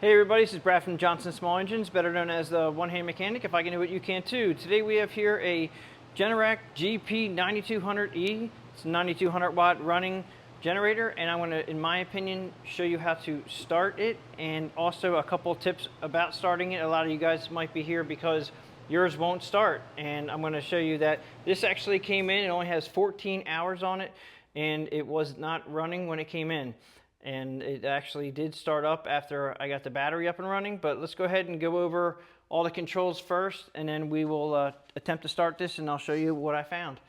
Hey everybody, this is Brad from Johnson Small Engines, better known as the one-hand mechanic. If I can do it, you can too. Today we have here a Generac GP9200E. It's a 9200 watt running generator, and I'm going to, in my opinion, show you how to start it and also a couple tips about starting it. A lot of you guys might be here because yours won't start, and I'm going to show you that this actually came in. It only has 14 hours on it, and it was not running when it came in. And it actually did start up after I got the battery up and running. But let's go ahead and go over all the controls first, and then we will attempt to start this, and I'll show you what I found.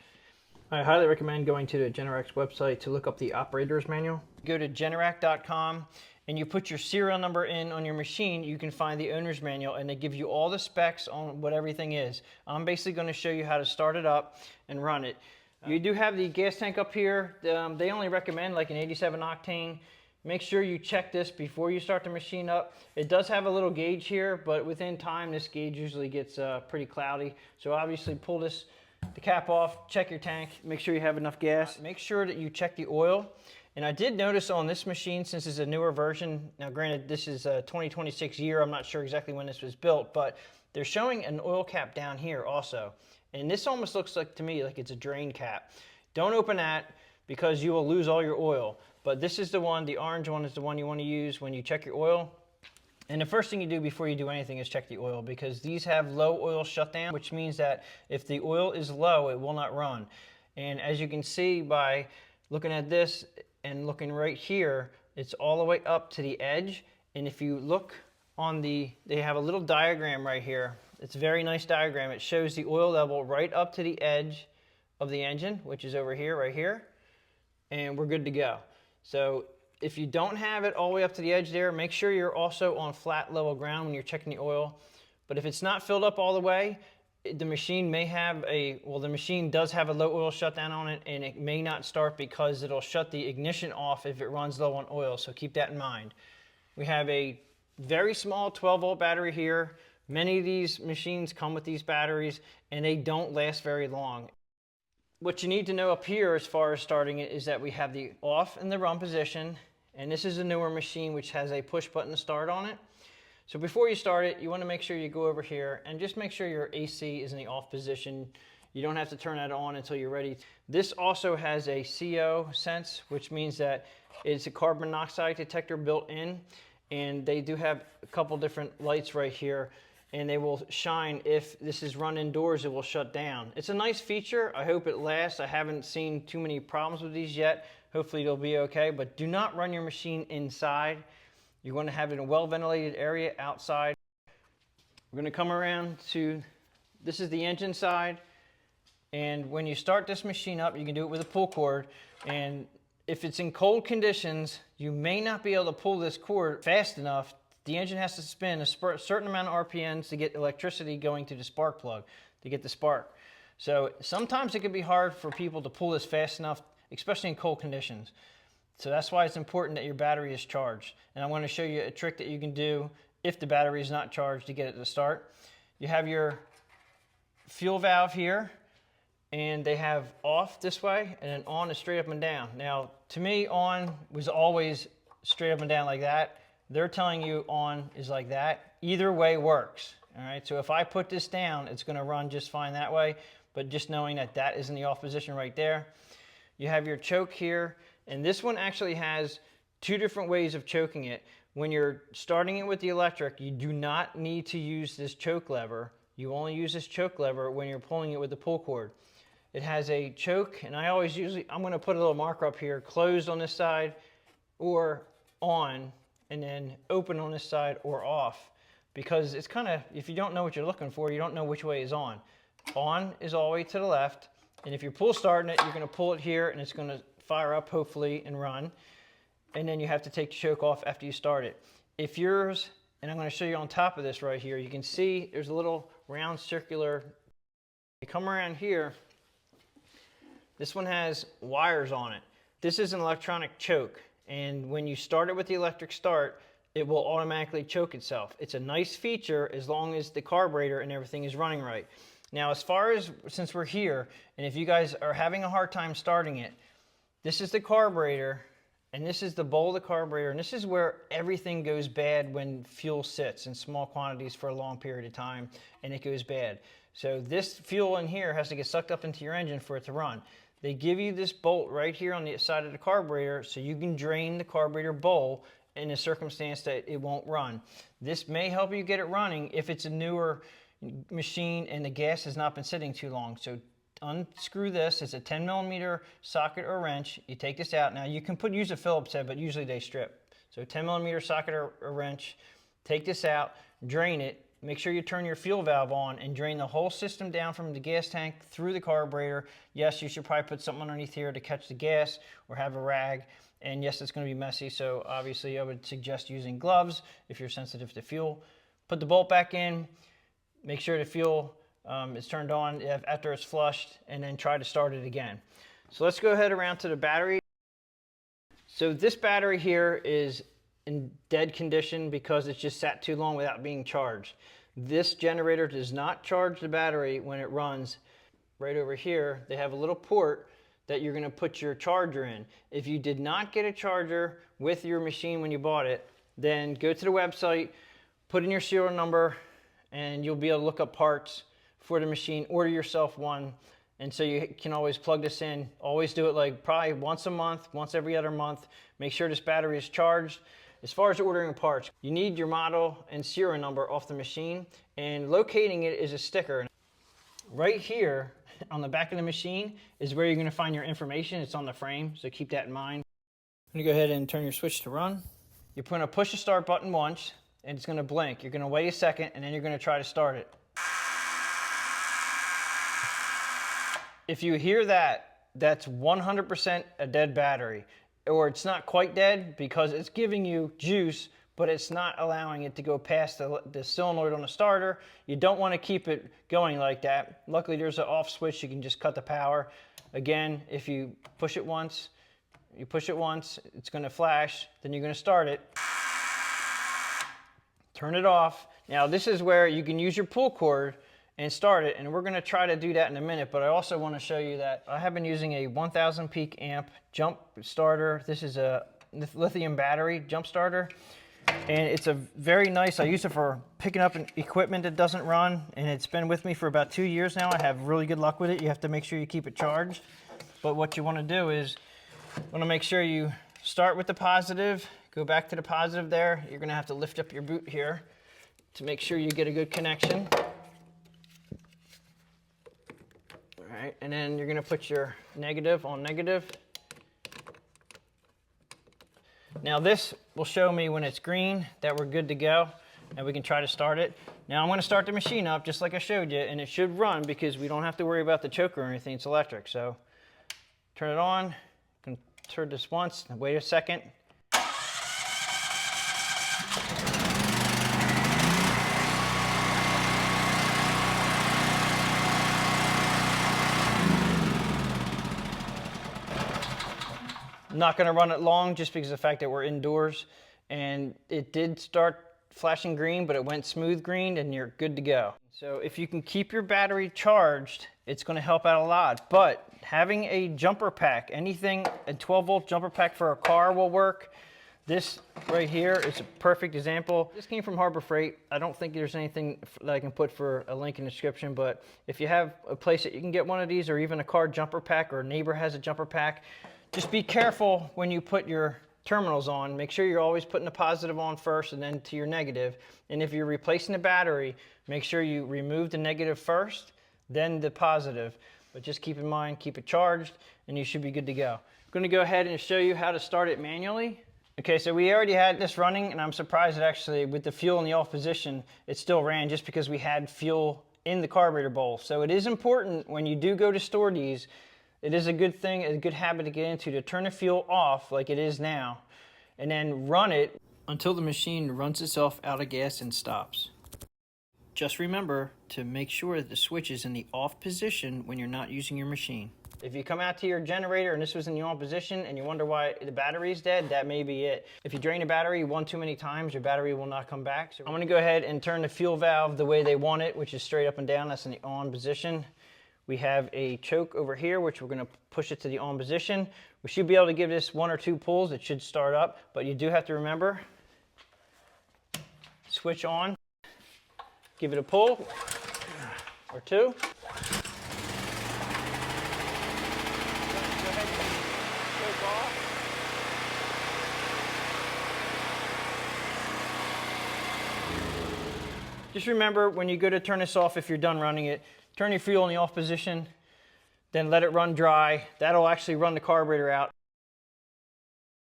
I highly recommend going to the Generac's website to look up the operator's manual. Go to generac.com and you put your serial number in on your machine. You can find the owner's manual, and they give you all the specs on what everything is. I'm basically going to show you how to start it up and run it. You do have the gas tank up here. They only recommend like an 87 octane. Make sure you check this before you start the machine up. It does have a little gauge here, but within time, this gauge usually gets pretty cloudy. So obviously pull the cap off, check your tank, make sure you have enough gas. Make sure that you check the oil. And I did notice on this machine, since it's a newer version, now granted this is a 2026 year, I'm not sure exactly when this was built, but they're showing an oil cap down here also. And this almost looks like, to me, like it's a drain cap. Don't open that because you will lose all your oil. But this is the one, the orange one is the one you want to use when you check your oil. And the first thing you do before you do anything is check the oil, because these have low oil shutdown, which means that if the oil is low, it will not run. And as you can see by looking at this and looking right here, it's all the way up to the edge. And if you look on they have a little diagram right here. It's a very nice diagram. It shows the oil level right up to the edge of the engine, which is over here, right here. And we're good to go. So if you don't have it all the way up to the edge there, make sure you're also on flat level ground when you're checking the oil. But if it's not filled up all the way, the machine may have the machine does have a low oil shutdown on it, and it may not start because it'll shut the ignition off if it runs low on oil. So keep that in mind. We have a very small 12-volt battery here. Many of these machines come with these batteries, and they don't last very long. What you need to know up here as far as starting it is that we have the off and the run position, and this is a newer machine which has a push button to start on it. So before you start it, you want to make sure you go over here and just make sure your AC is in the off position. You don't have to turn that on until you're ready. This also has a CO sense, which means that it's a carbon monoxide detector built in, and they do have a couple different lights right here, and they will shine. If this is run indoors, it will shut down. It's a nice feature. I hope it lasts. I haven't seen too many problems with these yet. Hopefully it'll be okay, but do not run your machine inside. You're going to have it in a well-ventilated area outside. We're going to come around to, this is the engine side, and when you start this machine up, you can do it with a pull cord, and if it's in cold conditions, you may not be able to pull this cord fast enough. The engine has to spin a certain amount of RPMs to get electricity going to the spark plug, to get the spark. So sometimes it can be hard for people to pull this fast enough, especially in cold conditions. So that's why it's important that your battery is charged. And I'm going to show you a trick that you can do if the battery is not charged to get it to start. You have your fuel valve here, and they have off this way, and then on is straight up and down. Now, to me, on was always straight up and down like that. They're telling you on is like that. Either way works. All right, so if I put this down, it's going to run just fine that way, but just knowing that that is in the off position right there. You have your choke here, and this one actually has two different ways of choking it. When you're starting it with the electric, you do not need to use this choke lever. You only use this choke lever when you're pulling it with the pull cord. It has a choke, and I'm going to put a little marker up here, closed on this side or on, and then open on this side or off, because it's kind of, if you don't know what you're looking for, you don't know which way is on. On is all the way to the left, and if you're pull starting it, you're going to pull it here, and it's going to fire up hopefully and run, and then you have to take the choke off after you start it. If yours, and I'm going to show you on top of this right here, you can see there's a little round circular. You come around here, this one has wires on it. This is an electronic choke. And when you start it with the electric start, it will automatically choke itself. It's a nice feature as long as the carburetor and everything is running right. Now, as far as, since we're here, and if you guys are having a hard time starting it, this is the carburetor, And this is the bowl of the carburetor, and this is where everything goes bad when fuel sits in small quantities for a long period of time, and it goes bad. So this fuel in here has to get sucked up into your engine for it to run. They give you this bolt right here on the side of the carburetor so you can drain the carburetor bowl in a circumstance that it won't run. This may help you get it running if it's a newer machine and the gas has not been sitting too long. So unscrew this. It's a 10mm socket or wrench. You take this out. Now you can use a Phillips head, but usually they strip. So 10mm socket or wrench. Take this out, drain it. Make sure you turn your fuel valve on and drain the whole system down from the gas tank through the carburetor. Yes, you should probably put something underneath here to catch the gas or have a rag. And yes, it's going to be messy, so obviously I would suggest using gloves if you're sensitive to fuel. Put the bolt back in. Make sure the fuel is turned on after it's flushed, and then try to start it again. So let's go ahead around to the battery. So this battery here is in dead condition because it's just sat too long without being charged. This generator does not charge the battery when it runs. Right over here, they have a little port that you're going to put your charger in. If you did not get a charger with your machine when you bought it, then go to the website, put in your serial number, and you'll be able to look up parts for the machine, order yourself one, and so you can always plug this in. Always do it like probably once a month, once every other month. Make sure this battery is charged. As far as ordering parts, you need your model and serial number off the machine, and locating it is a sticker. Right here on the back of the machine is where you're going to find your information. It's on the frame, so keep that in mind. I'm going to go ahead and turn your switch to run. You're going to push the start button once, and it's going to blink. You're going to wait a second, and then you're going to try to start it. If you hear that, that's 100% a dead battery. Or it's not quite dead because it's giving you juice, but it's not allowing it to go past the solenoid on the starter. You don't want to keep it going like that. Luckily, there's an off switch. You can just cut the power. Again, if you push it once, it's going to flash. Then you're going to start it. Turn it off. Now, this is where you can use your pull cord and start it, and we're going to try to do that in a minute, but I also want to show you that I have been using a 1000 peak amp jump starter. This is a lithium battery jump starter, and it's a very nice, I use it for picking up equipment that doesn't run, and it's been with me for about 2 years now. I have really good luck with it. You have to make sure you keep it charged, but what you want to do is you want to make sure you start with the positive, go back to the positive there. You're going to have to lift up your boot here to make sure you get a good connection. Right, and then you're going to put your negative on negative. Now this will show me when it's green that we're good to go, and we can try to start it. Now I'm going to start the machine up just like I showed you, and it should run because we don't have to worry about the choker or anything. It's electric. So turn it on. You can turn this once, wait a second. I'm not going to run it long just because of the fact that we're indoors, and it did start flashing green, but it went smooth green and you're good to go. So if you can keep your battery charged, it's going to help out a lot. But having a jumper pack, anything, a 12-volt jumper pack for a car will work. This right here is a perfect example. This came from Harbor Freight. I don't think there's anything that I can put for a link in the description, but if you have a place that you can get one of these, or even a car jumper pack, or a neighbor has a jumper pack, just be careful when you put your terminals on. Make sure you're always putting the positive on first and then to your negative. And if you're replacing the battery, make sure you remove the negative first, then the positive. But just keep in mind, keep it charged, and you should be good to go. I'm going to go ahead and show you how to start it manually. Okay, so we already had this running, and I'm surprised that actually with the fuel in the off position, it still ran just because we had fuel in the carburetor bowl. So it is important when you do go to store these, it is a good thing, a good habit to get into, to turn the fuel off like it is now, and then run it until the machine runs itself out of gas and stops. Just remember to make sure that the switch is in the off position when you're not using your machine. If you come out to your generator and this was in the on position and you wonder why the battery's dead, that may be it. If you drain the battery one too many times, your battery will not come back. So I'm going to go ahead and turn the fuel valve the way they want it, which is straight up and down. That's in the on position. We have a choke over here, which we're going to push it to the on position. We should be able to give this 1 or 2 pulls. It should start up, but you do have to remember, switch on, give it a pull or 2. Just remember, when you go to turn this off, if you're done running it, turn your fuel in the off position, then let it run dry. That'll actually run the carburetor out.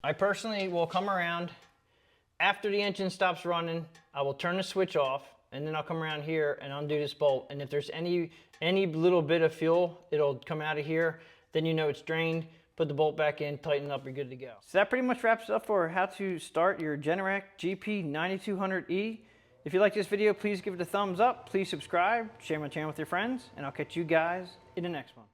I personally will come around, after the engine stops running, I will turn the switch off, and then I'll come around here and undo this bolt. And if there's any little bit of fuel, it'll come out of here. Then you know it's drained. Put the bolt back in, tighten it up, you're good to go. So that pretty much wraps it up for how to start your Generac GP9200E. If you like this video, please give it a thumbs up. Please subscribe, share my channel with your friends, and I'll catch you guys in the next one.